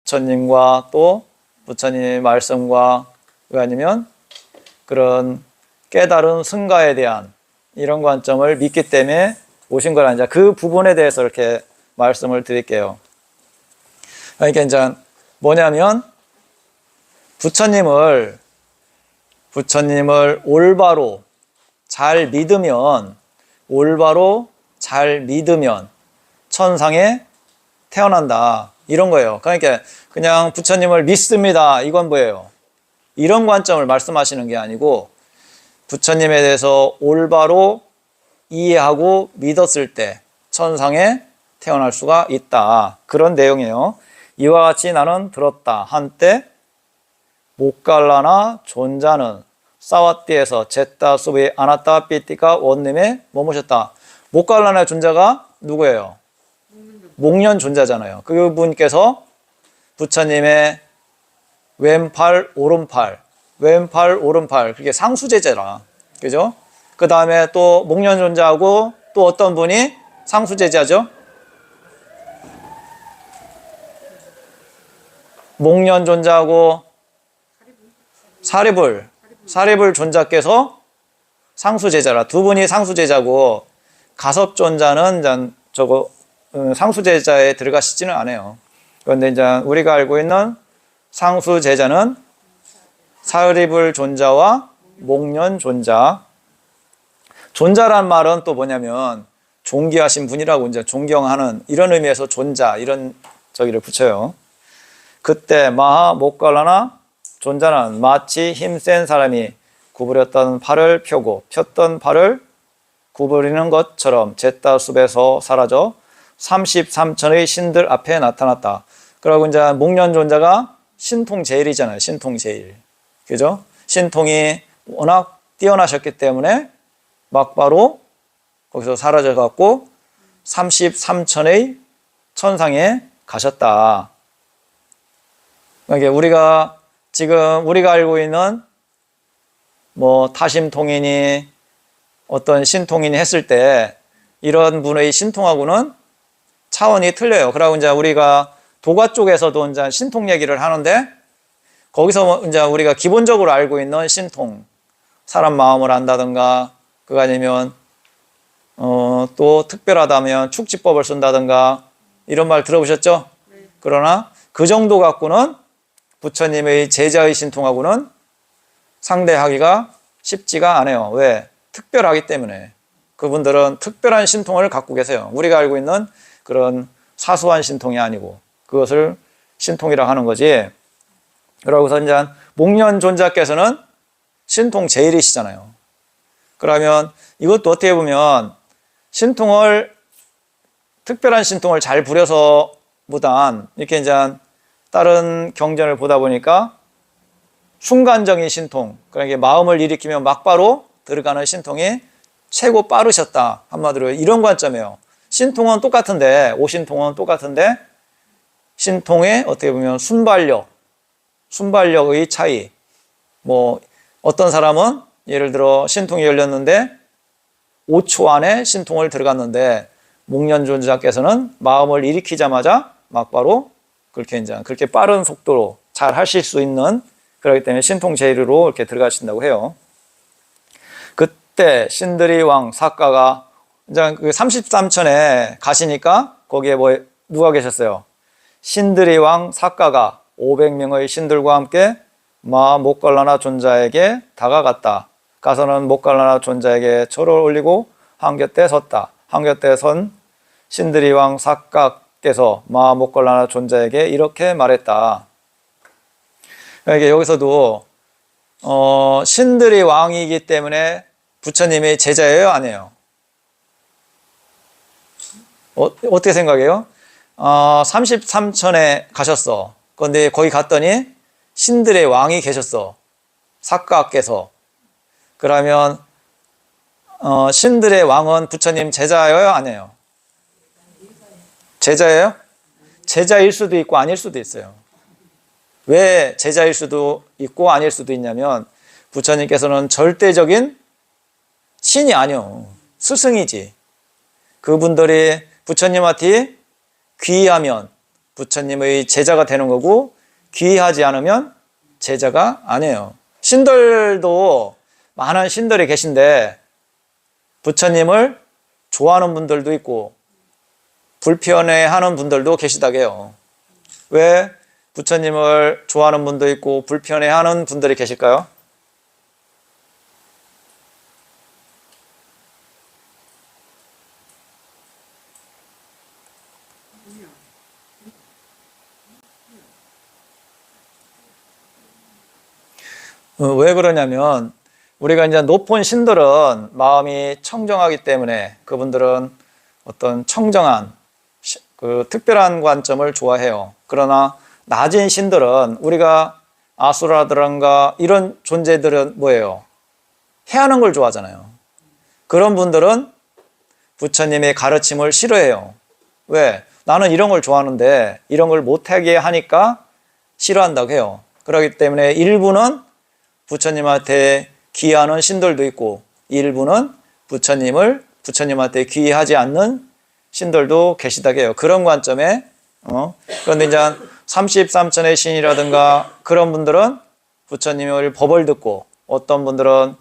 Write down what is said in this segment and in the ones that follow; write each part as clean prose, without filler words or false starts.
부처님과 또 부처님의 말씀과 아니면 그런 깨달은 승가에 대한 이런 관점을 믿기 때문에 오신 거라 이제 그 부분에 대해서 이렇게 말씀을 드릴게요. 그러니까 이제 뭐냐면 부처님을 올바로 잘 믿으면 천상에 태어난다 이런 거예요. 그러니까 그냥 부처님을 믿습니다 이건 뭐예요? 이런 관점을 말씀하시는 게 아니고 부처님에 대해서 올바로 이해하고 믿었을 때 천상에 태어날 수가 있다 그런 내용이에요. 이와 같이 나는 들었다 한때 모칼라나 존자는 사와띠에서 젯다 수비 아나타 삐띠가 원님의 머무셨다. 모칼라나 존자가 누구예요? 목련 존자잖아요. 그분께서 부처님의 왼팔 오른팔 그게 상수제자라 그죠? 그 다음에 또 목련 존자하고 또 어떤 분이 상수제자죠? 목련 존자하고 사리불 존자께서 상수제자라 두 분이 상수제자고 가섭존자는 상수제자에 들어가시지는 않아요. 그런데 이제 우리가 알고 있는 상수제자는 사리불 존자와 목련 존자. 존자란 말은 또 뭐냐면 존귀하신 분이라고 이제 존경하는 이런 의미에서 존자 이런 저기를 붙여요. 그때 마하 모칼라나 존자는 마치 힘센 사람이 구부렸던 팔을 펴고 폈던 팔을 구부리는 것처럼 젯다 숲에서 사라져 33천의 신들 앞에 나타났다. 그리고 이제 목련 존자가 신통제일이잖아요. 신통제일. 그죠? 신통이 워낙 뛰어나셨기 때문에 막바로 거기서 사라져 갖고 33천의 천상에 가셨다. 그러니까 우리가 알고 있는 뭐 타심통인이 어떤 신통인이 했을 때 이런 분의 신통하고는 차원이 틀려요. 그러고 이제 우리가 도가 쪽에서도 이제 신통 얘기를 하는데 거기서 이제 우리가 기본적으로 알고 있는 신통, 사람 마음을 안다든가 그거 아니면 또 특별하다면 축지법을 쓴다든가 이런 말 들어보셨죠? 그러나 그 정도 갖고는 부처님의 제자의 신통하고는 상대하기가 쉽지가 않아요. 왜? 특별하기 때문에. 그분들은 특별한 신통을 갖고 계세요. 우리가 알고 있는 그런 사소한 신통이 아니고 그것을 신통이라 하는 거지. 그러고서 이제 목련 존자께서는 신통 제일이시잖아요. 그러면 이것도 어떻게 보면 특별한 신통을 잘 부려서 보단 이렇게 이제 다른 경전을 보다 보니까 순간적인 신통, 그러니까 마음을 일으키면 막바로 들어가는 신통이 최고 빠르셨다. 한마디로 이런 관점이에요. 신통은 똑같은데, 오신통은 똑같은데 신통의 어떻게 보면 순발력의 차이. 뭐 어떤 사람은 예를 들어 신통이 열렸는데 5초 안에 신통을 들어갔는데 목련 존자께서는 마음을 일으키자마자 막바로 그렇게 빠른 속도로 잘 하실 수 있는 그렇기 때문에 신통 제일으로 이렇게 들어가신다고 해요. 그때 신들이 왕 사가가 이제 그 33천에 가시니까 거기에 누가 계셨어요? 신들이 왕 사가가 500명의 신들과 함께 마 모칼라나 존자에게 다가갔다. 가서는 모칼라나 존자에게 절을 올리고 한곁에 섰다. 한곁에 선 신들이 왕 사가께서 마 모칼라나 존자에게 이렇게 말했다. 그러니까 여기서도 신들이 왕이기 때문에 부처님의 제자예요? 아니에요? 어떻게 생각해요? 33천에 가셨어. 그런데 거기 갔더니 신들의 왕이 계셨어. 사가께서. 그러면 신들의 왕은 부처님 제자예요? 아니에요? 제자예요? 제자일 수도 있고 아닐 수도 있어요. 왜 제자일 수도 있고 아닐 수도 있냐면 부처님께서는 절대적인 신이 아니요. 스승이지. 그분들이 부처님한테 귀의하면 부처님의 제자가 되는 거고, 귀의하지 않으면 제자가 아니에요. 신들도 많은 신들이 계신데 부처님을 좋아하는 분들도 있고 불편해하는 분들도 계시다게요. 왜 부처님을 좋아하는 분도 있고 불편해하는 분들이 계실까요? 왜 그러냐면 우리가 이제 높은 신들은 마음이 청정하기 때문에 그분들은 어떤 청정한 그 특별한 관점을 좋아해요. 그러나 낮은 신들은 우리가 아수라들은가 이런 존재들은 뭐예요? 해하는 걸 좋아하잖아요. 그런 분들은 부처님의 가르침을 싫어해요. 왜? 나는 이런 걸 좋아하는데 이런 걸 못하게 하니까 싫어한다고 해요. 그렇기 때문에 일부는 부처님한테 귀의하는 신들도 있고 일부는 부처님한테 귀의하지 않는 신들도 계시다고 해요. 그런 관점에 그런데 이제 33천의 신이라든가 그런 분들은 부처님의 법을 듣고 어떤 분들은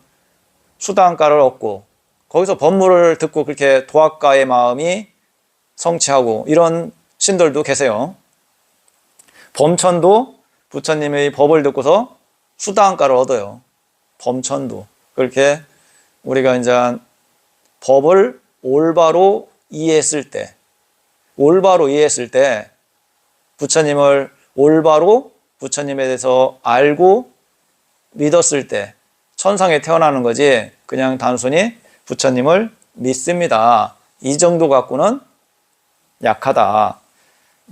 수단가를 얻고 거기서 법문을 듣고 그렇게 도학가의 마음이 성취하고 이런 신들도 계세요. 범천도 부처님의 법을 듣고서 수단가를 얻어요. 범천도. 그렇게 우리가 이제 법을 올바로 이해했을 때 부처님을 올바로 부처님에 대해서 알고 믿었을 때 천상에 태어나는 거지 그냥 단순히 부처님을 믿습니다. 이 정도 갖고는 약하다.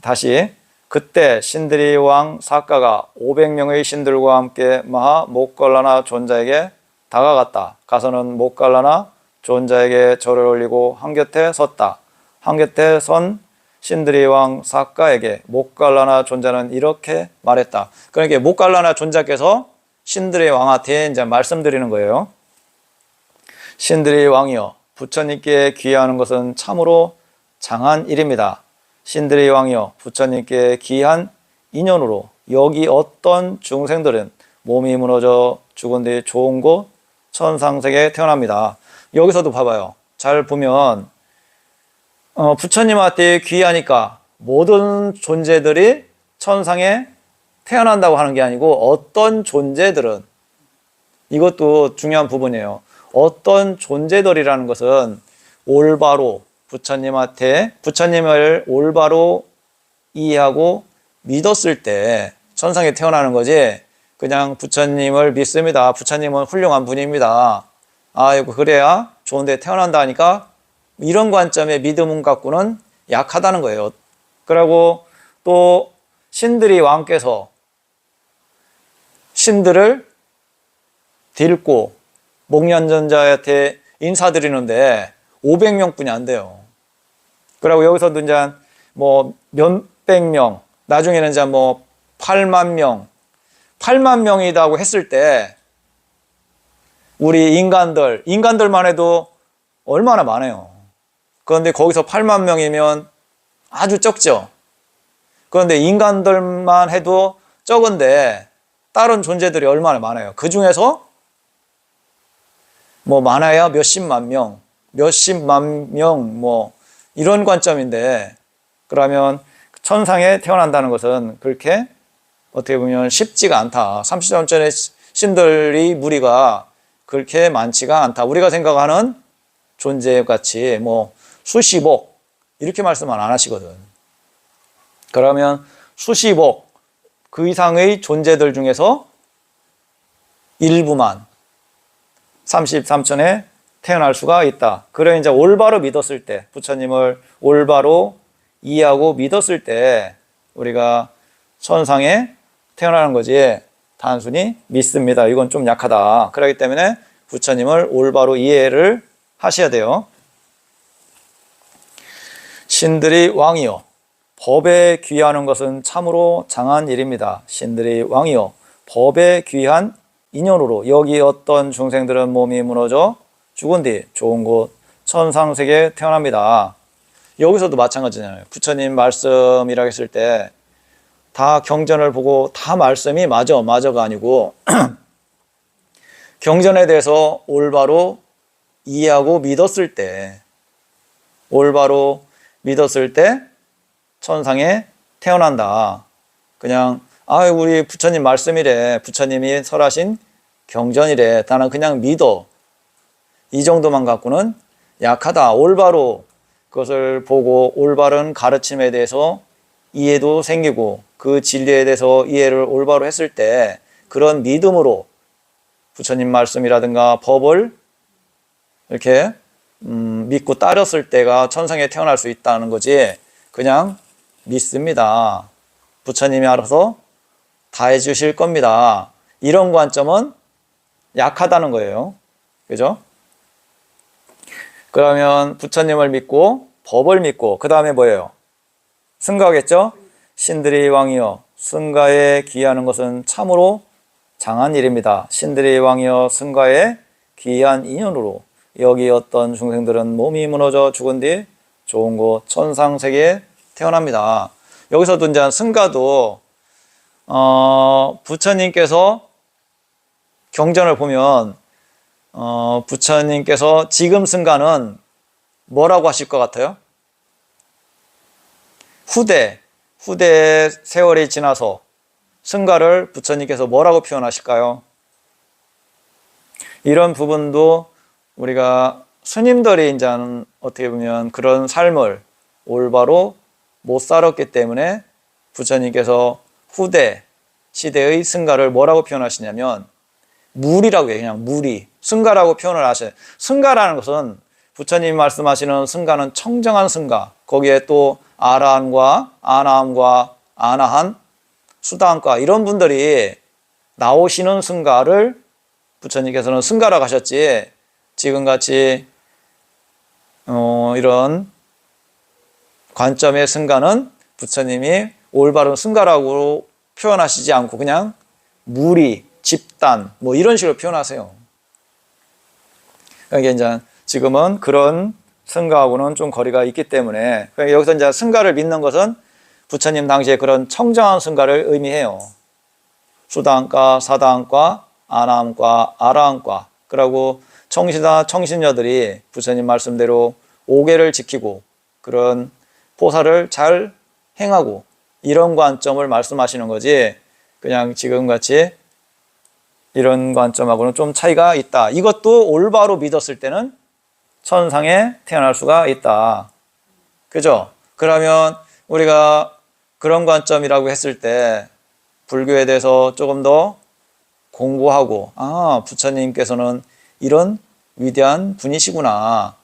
다시 그때 신들이 왕 사가가 500명의 신들과 함께 마하 모갈라나 존자에게 다가갔다. 가서는 모갈라나 존자에게 절을 올리고 한곁에 섰다. 한곁에 선 신들이 왕 사가에게 모갈라나 존자는 이렇게 말했다. 그러니까 모갈라나 존자께서 신들의 왕한테 이제 말씀드리는 거예요. 신들의 왕이여, 부처님께 귀의하는 것은 참으로 장한 일입니다. 신들의 왕이여, 부처님께 귀한 인연으로 여기 어떤 중생들은 몸이 무너져 죽은 뒤 좋은 곳 천상세계에 태어납니다. 여기서도 봐봐요. 잘 보면 부처님한테 귀하니까 모든 존재들이 천상에 태어난다고 하는 게 아니고 어떤 존재들은, 이것도 중요한 부분이에요. 어떤 존재들이라는 것은 올바로 부처님을 올바로 이해하고 믿었을 때 천상에 태어나는 거지, 그냥 부처님을 믿습니다, 부처님은 훌륭한 분입니다, 이거 그래야 좋은 데 태어난다 하니까 이런 관점의 믿음 갖고는 약하다는 거예요. 그리고 또 신들이 왕께서 신들을 딜고 목련전자한테 인사드리는데 500명뿐이 안 돼요. 그리고 여기서도 이제 뭐 몇백 명, 나중에는 이제 뭐 8만 명이라고 했을 때 우리 인간들만 해도 얼마나 많아요. 그런데 거기서 8만 명이면 아주 적죠. 그런데 인간들만 해도 적은데 다른 존재들이 얼마나 많아요. 그 중에서 뭐 많아야 몇십만 명, 뭐 이런 관점인데, 그러면 천상에 태어난다는 것은 그렇게 어떻게 보면 쉽지가 않다. 30점전의 신들의 무리가 그렇게 많지가 않다. 우리가 생각하는 존재같이 뭐 수십억 이렇게 말씀은 안 하시거든. 그러면 수십억 그 이상의 존재들 중에서 일부만 33천에 태어날 수가 있다. 그래 이제 올바로 믿었을 때, 부처님을 올바로 이해하고 믿었을 때 우리가 천상에 태어나는 거지 단순히 믿습니다, 이건 좀 약하다. 그렇기 때문에 부처님을 올바로 이해를 하셔야 돼요. 신들이 왕이여, 법에 귀의하는 것은 참으로 장한 일입니다. 신들이 왕이여, 법에 귀한 인연으로 여기 어떤 중생들은 몸이 무너져 죽은 뒤 좋은 곳 천상세계에 태어납니다. 여기서도 마찬가지잖아요. 부처님 말씀이라고 했을 때 다 경전을 보고 다 말씀이 맞아가 아니고 경전에 대해서 올바로 이해하고 믿었을 때, 올바로 믿었을 때 천상에 태어난다. 그냥 우리 부처님 말씀이래, 부처님이 설하신 경전이래, 나는 그냥 믿어, 이 정도만 갖고는 약하다. 올바로 그것을 보고 올바른 가르침에 대해서 이해도 생기고 그 진리에 대해서 이해를 올바로 했을 때 그런 믿음으로 부처님 말씀이라든가 법을 이렇게 믿고 따랐을 때가 천상에 태어날 수 있다는 거지, 그냥 믿습니다, 부처님이 알아서 다 해주실 겁니다, 이런 관점은 약하다는 거예요. 그죠? 그러면 부처님을 믿고 법을 믿고 그 다음에 뭐예요? 승가겠죠? 신들이 왕이여 승가에 귀하는 것은 참으로 장한 일입니다. 신들이 왕이여 승가에 귀한 인연으로 여기 어떤 중생들은 몸이 무너져 죽은 뒤 좋은 곳 천상세계에 태어납니다. 여기서도 이제 승가도 부처님께서 경전을 보면 부처님께서 지금 승가는 뭐라고 하실 것 같아요? 후대 세월이 지나서 승가를 부처님께서 뭐라고 표현하실까요? 이런 부분도 우리가 스님들이 이제는 어떻게 보면 그런 삶을 올바로 못 살았기 때문에 부처님께서 후대 시대의 승가를 뭐라고 표현하시냐면 무리라고 해요. 그냥 무리, 승가라고 표현을 하셔요. 승가라는 것은 부처님이 말씀하시는 승가는 청정한 승가, 거기에 또 아라한과 아나함과 아나한, 수다한과 이런 분들이 나오시는 승가를 부처님께서는 승가라고 하셨지, 지금같이 이런 관점의 승가는 부처님이 올바른 승가라고 표현하시지 않고 그냥 무리, 집단 뭐 이런 식으로 표현하세요. 그러니까 이제 지금은 그런 승가하고는 좀 거리가 있기 때문에, 그러니까 여기서 이제 승가를 믿는 것은 부처님 당시에 그런 청정한 승가를 의미해요. 수다한과 사다한과 아나함과 아라한과, 그리고 청시다 청신녀들이 부처님 말씀대로 5계를 지키고 그런 포사를 잘 행하고 이런 관점을 말씀하시는 거지, 그냥 지금같이 이런 관점하고는 좀 차이가 있다. 이것도 올바로 믿었을 때는 천상에 태어날 수가 있다. 그죠? 그러면 우리가 그런 관점이라고 했을 때 불교에 대해서 조금 더 공부하고, 부처님께서는 이런 위대한 분이시구나,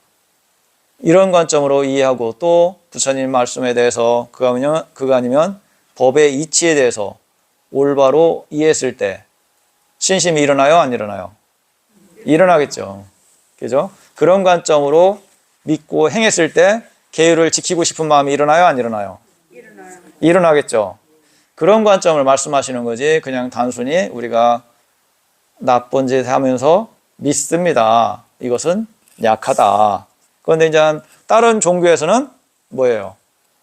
이런 관점으로 이해하고, 또 부처님 말씀에 대해서 그거 아니면 법의 이치에 대해서 올바로 이해했을 때 신심이 일어나요? 안 일어나요? 일어나겠죠. 그죠? 그런 관점으로 믿고 행했을 때 계율을 지키고 싶은 마음이 일어나요? 안 일어나요? 일어나겠죠. 그런 관점을 말씀하시는 거지, 그냥 단순히 우리가 나쁜 짓 하면서 믿습니다, 이것은 약하다. 그런데 이제 다른 종교에서는 뭐예요?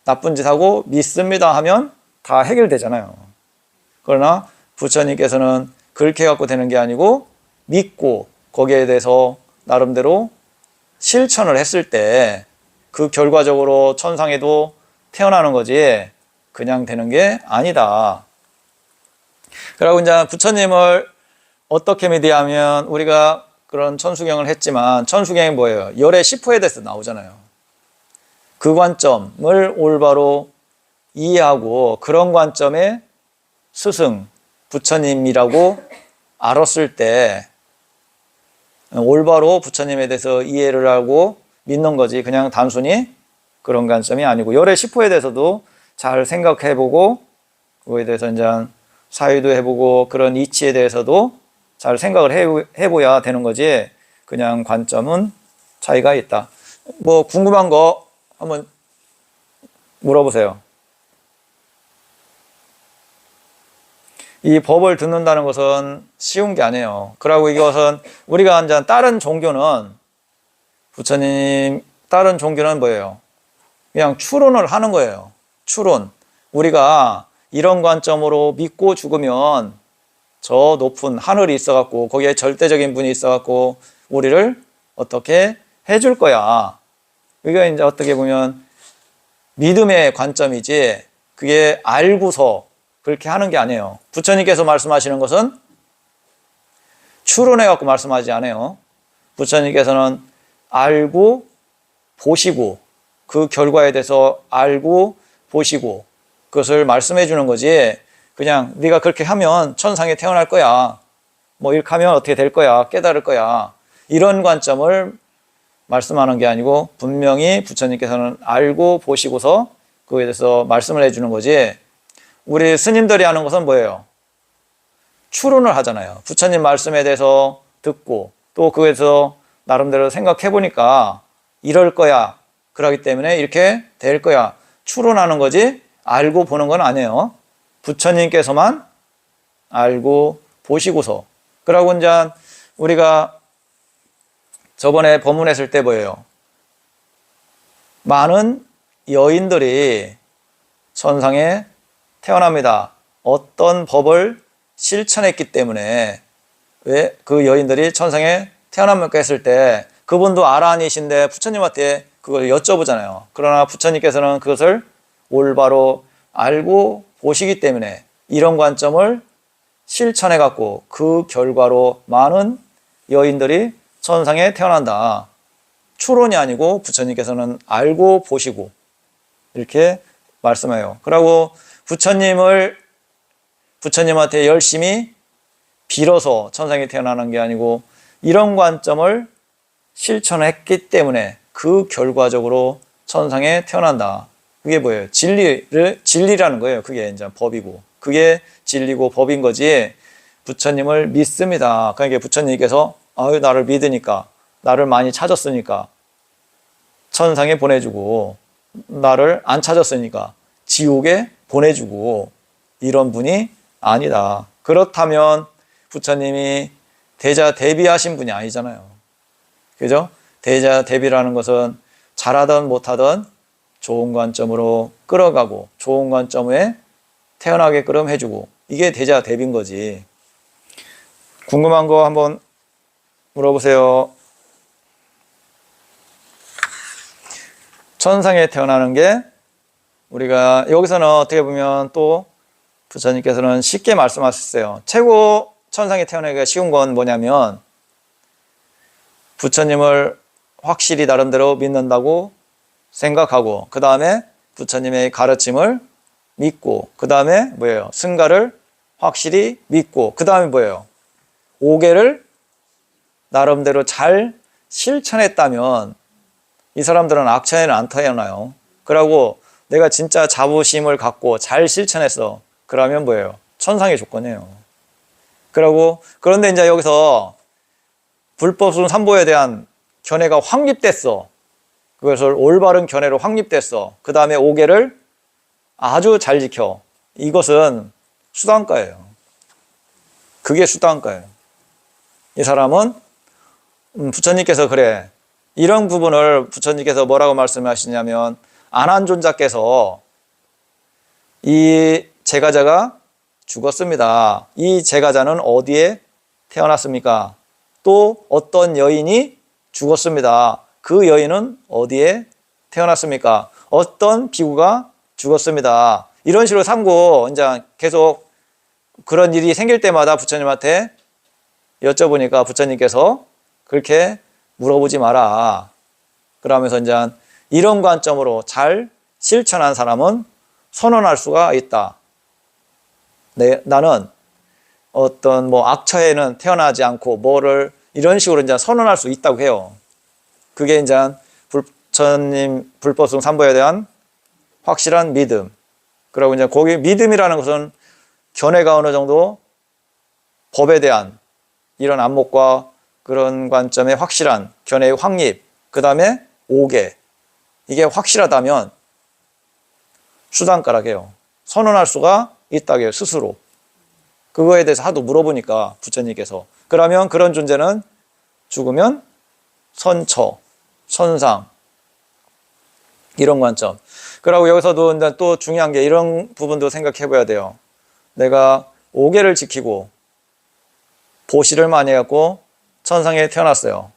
나쁜 짓 하고 믿습니다 하면 다 해결되잖아요. 그러나 부처님께서는 그렇게 갖고 되는 게 아니고 믿고 거기에 대해서 나름대로 실천을 했을 때 그 결과적으로 천상에도 태어나는 거지 그냥 되는 게 아니다. 그리고 이제 부처님을 어떻게 믿어야 하면, 우리가 그런 천수경을 했지만 천수경이 뭐예요? 열의 시포에 대해서 나오잖아요. 그 관점을 올바로 이해하고 그런 관점의 스승 부처님이라고 알았을 때 올바로 부처님에 대해서 이해를 하고 믿는 거지, 그냥 단순히 그런 관점이 아니고, 열의 시포에 대해서도 잘 생각해보고 그거에 대해서 이제 사유도 해보고 그런 이치에 대해서도 잘 생각을 해봐야 되는 거지, 그냥 관점은 차이가 있다. 뭐 궁금한 거 한번 물어보세요. 이 법을 듣는다는 것은 쉬운 게 아니에요. 그리고 이것은 우리가 이제 다른 종교는, 부처님 다른 종교는 뭐예요? 그냥 추론을 하는 거예요. 추론. 우리가 이런 관점으로 믿고 죽으면 저 높은 하늘이 있어갖고 거기에 절대적인 분이 있어갖고 우리를 어떻게 해줄 거야. 그게 이제 어떻게 보면 믿음의 관점이지 그게 알고서 그렇게 하는 게 아니에요. 부처님께서 말씀하시는 것은 추론해갖고 말씀하지 않아요. 부처님께서는 알고 보시고 그 결과에 대해서 알고 보시고 그것을 말씀해 주는 거지 그냥 네가 그렇게 하면 천상에 태어날 거야. 뭐 이렇게 하면 어떻게 될 거야. 깨달을 거야. 이런 관점을 말씀하는 게 아니고 분명히 부처님께서는 알고 보시고서 그거에 대해서 말씀을 해주는 거지 우리 스님들이 하는 것은 뭐예요? 추론을 하잖아요. 부처님 말씀에 대해서 듣고 또 그거에 대해서 나름대로 생각해 보니까 이럴 거야. 그러기 때문에 이렇게 될 거야. 추론하는 거지 알고 보는 건 아니에요. 부처님께서만 알고 보시고서 그러고 이제 우리가 저번에 법문했을 때 뭐예요? 많은 여인들이 천상에 태어납니다. 어떤 법을 실천했기 때문에 왜 그 여인들이 천상에 태어납니까 했을 때 그분도 아라한이신데 부처님한테 그걸 여쭤보잖아요. 그러나 부처님께서는 그것을 올바로 알고 보시기 때문에 이런 관점을 실천해 갖고 그 결과로 많은 여인들이 천상에 태어난다. 추론이 아니고 부처님께서는 알고 보시고 이렇게 말씀해요. 그리고 부처님한테 열심히 빌어서 천상에 태어나는 게 아니고 이런 관점을 실천했기 때문에 그 결과적으로 천상에 태어난다. 그게 뭐예요? 진리라는 거예요. 그게 이제 법이고. 그게 진리고 법인 거지. 부처님을 믿습니다. 그러니까 부처님께서 아유, 나를 믿으니까, 나를 많이 찾았으니까 천상에 보내주고, 나를 안 찾았으니까 지옥에 보내주고, 이런 분이 아니다. 그렇다면 부처님이 대자대비하신 분이 아니잖아요. 그죠? 대자대비라는 것은 잘하든 못하든 좋은 관점으로 끌어가고 좋은 관점에 태어나게끔 해주고 이게 대자대비인 거지. 궁금한 거 한번 물어보세요. 천상에 태어나는 게 우리가 여기서는 어떻게 보면 또 부처님께서는 쉽게 말씀하셨어요. 최고 천상에 태어나기가 쉬운 건 뭐냐면 부처님을 확실히 나름대로 믿는다고 생각하고 그 다음에 부처님의 가르침을 믿고 그 다음에 뭐예요? 승가를 확실히 믿고 그 다음에 뭐예요? 오계를 나름대로 잘 실천했다면 이 사람들은 악천에는 안 태어나요. 그러고 내가 진짜 자부심을 갖고 잘 실천했어. 그러면 뭐예요? 천상의 조건이에요. 그런데 이제 여기서 불법승 삼보에 대한 견해가 확립됐어. 그것을 올바른 견해로 확립됐어. 그 다음에 오계를 아주 잘 지켜. 이것은 수단가예요. 그게 수단가예요. 이 사람은 부처님께서 그래. 이런 부분을 부처님께서 뭐라고 말씀하시냐면 안한존자께서 이 제가자가 죽었습니다. 이 제가자는 어디에 태어났습니까? 또 어떤 여인이 죽었습니다. 그 여인은 어디에 태어났습니까? 어떤 비구가 죽었습니다. 이런 식으로 삼고 이제 계속 그런 일이 생길 때마다 부처님한테 여쭤보니까 부처님께서 그렇게 물어보지 마라. 그러면서 이제 이런 관점으로 잘 실천한 사람은 선언할 수가 있다. 나는 어떤 악처에는 태어나지 않고 뭐를 이런 식으로 이제 선언할 수 있다고 해요. 그게 이제 부처님 불법승 삼보에 대한 확실한 믿음. 그리고 이제 거기 믿음이라는 것은 견해가 어느 정도 법에 대한 이런 안목과 그런 관점의 확실한 견해의 확립. 그 다음에 오계. 이게 확실하다면 수단가락이에요. 선언할 수가 있다고 해요. 스스로. 그거에 대해서 하도 물어보니까 부처님께서 그러면 그런 존재는 죽으면 선처, 선상 이런 관점. 그리고 여기서도 이제 또 중요한 게 이런 부분도 생각해 봐야 돼요. 내가 5계를 지키고 보시를 많이 해갖고 천상에 태어났어요.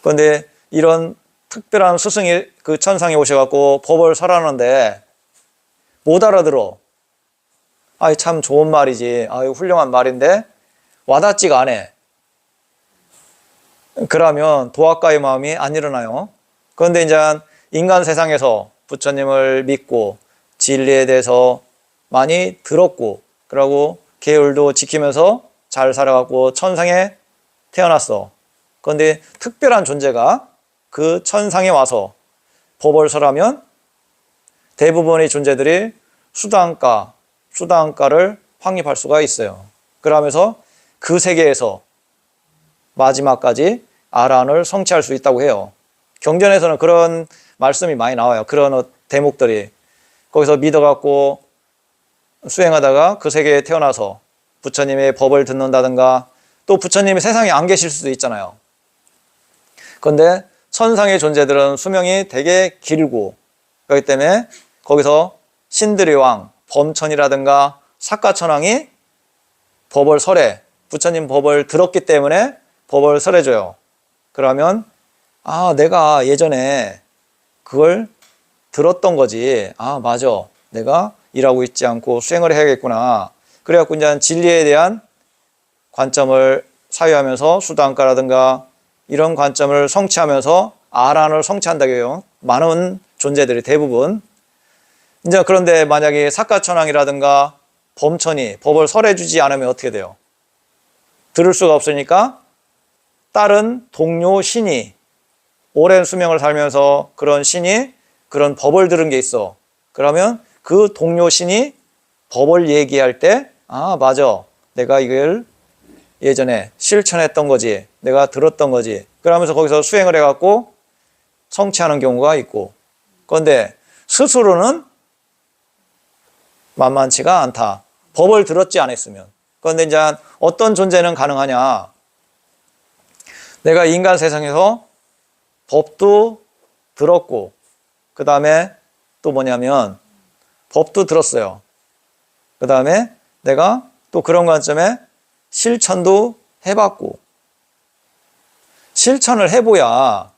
그런데 이런 특별한 스승이 그 천상에 오셔갖고 법을 설하는데 못 알아들어. 아이, 참 좋은 말이지. 아유, 훌륭한 말인데 와닿지가 않아. 그러면 도학가의 마음이 안 일어나요. 그런데 이제 인간 세상에서 부처님을 믿고 진리에 대해서 많이 들었고, 그러고 계율도 지키면서 잘 살아가고 천상에 태어났어. 그런데 특별한 존재가 그 천상에 와서 법을 설하면 대부분의 존재들이 수단가를 확립할 수가 있어요. 그러면서 그 세계에서 마지막까지 아라한을 성취할 수 있다고 해요. 경전에서는 그런 말씀이 많이 나와요. 그런 대목들이. 거기서 믿어갖고 수행하다가 그 세계에 태어나서 부처님의 법을 듣는다든가, 또 부처님이 세상에 안 계실 수도 있잖아요. 그런데 천상의 존재들은 수명이 되게 길고, 그렇기 때문에 거기서 신들의 왕, 범천이라든가 사가천왕이 법을 설해, 부처님 법을 들었기 때문에 법을 설해줘요. 그러면 아, 내가 예전에 그걸 들었던 거지. 아, 맞아. 내가 일하고 있지 않고 수행을 해야겠구나. 그래갖고 이제 진리에 대한 관점을 사유하면서 수단가라든가 이런 관점을 성취하면서 아란을 성취한다고 해요. 많은 존재들이 대부분. 이제 그런데 만약에 사가천왕이라든가 범천이 법을 설해주지 않으면 어떻게 돼요? 들을 수가 없으니까 다른 동료 신이, 오랜 수명을 살면서 그런 신이 그런 법을 들은 게 있어. 그러면 그 동료 신이 법을 얘기할 때, 아, 맞아. 내가 이걸 예전에 실천했던 거지. 내가 들었던 거지. 그러면서 거기서 수행을 해갖고 성취하는 경우가 있고. 그런데 스스로는 만만치가 않다. 법을 들었지 않았으면. 그런데 이제 어떤 존재는 가능하냐. 내가 인간 세상에서 법도 들었고, 그 다음에 또 뭐냐면 법도 들었어요. 그 다음에 내가 또 그런 관점에 실천도 해봤고, 실천을 해봐야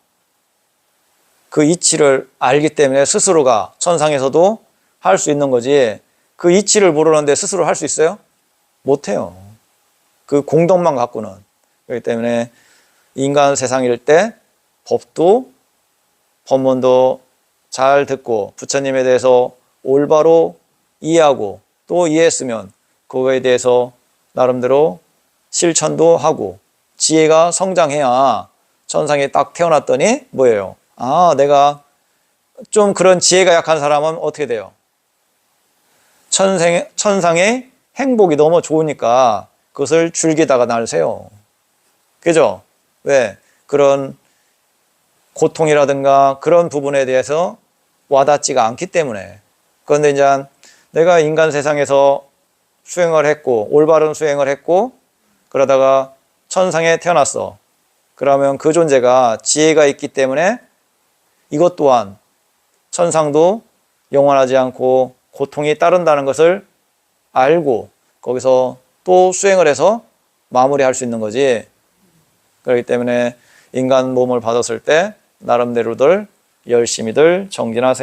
그 이치를 알기 때문에 스스로가 천상에서도 할 수 있는 거지, 그 이치를 모르는데 스스로 할 수 있어요? 못해요. 그 공덕만 갖고는. 그렇기 때문에 인간 세상일 때 법도 법문도 잘 듣고 부처님에 대해서 올바로 이해하고 또 이해했으면 그거에 대해서 나름대로 실천도 하고 지혜가 성장해야 천상에 딱 태어났더니 뭐예요? 아, 내가 좀 그런 지혜가 약한 사람은 어떻게 돼요? 천상의 행복이 너무 좋으니까 그것을 즐기다가 날 새요. 그죠? 왜? 그런 고통이라든가 그런 부분에 대해서 와닿지가 않기 때문에. 그런데 이제 내가 인간 세상에서 수행을 했고, 올바른 수행을 했고, 그러다가 천상에 태어났어. 그러면 그 존재가 지혜가 있기 때문에 이것 또한 천상도 영원하지 않고 고통이 따른다는 것을 알고 거기서 또 수행을 해서 마무리할 수 있는 거지. 그렇기 때문에 인간 몸을 받았을 때 나름대로들 열심히들 정진하세요.